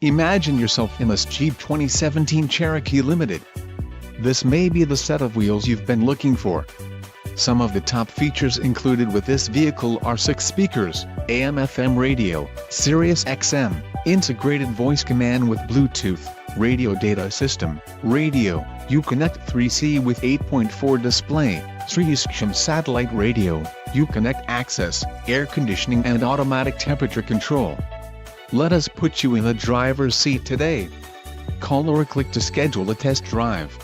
Imagine yourself in this Jeep 2017 Cherokee Limited. This may be the set of wheels you've been looking for. Some of the top features included with this vehicle are 6 speakers, AM/FM radio, Sirius XM, integrated voice command with Bluetooth, radio data system, radio, Uconnect 3C with 8.4 display, Cherokee satellite radio, Uconnect access, air conditioning and automatic temperature control. Let us put you in the driver's seat today. Call or click to schedule a test drive.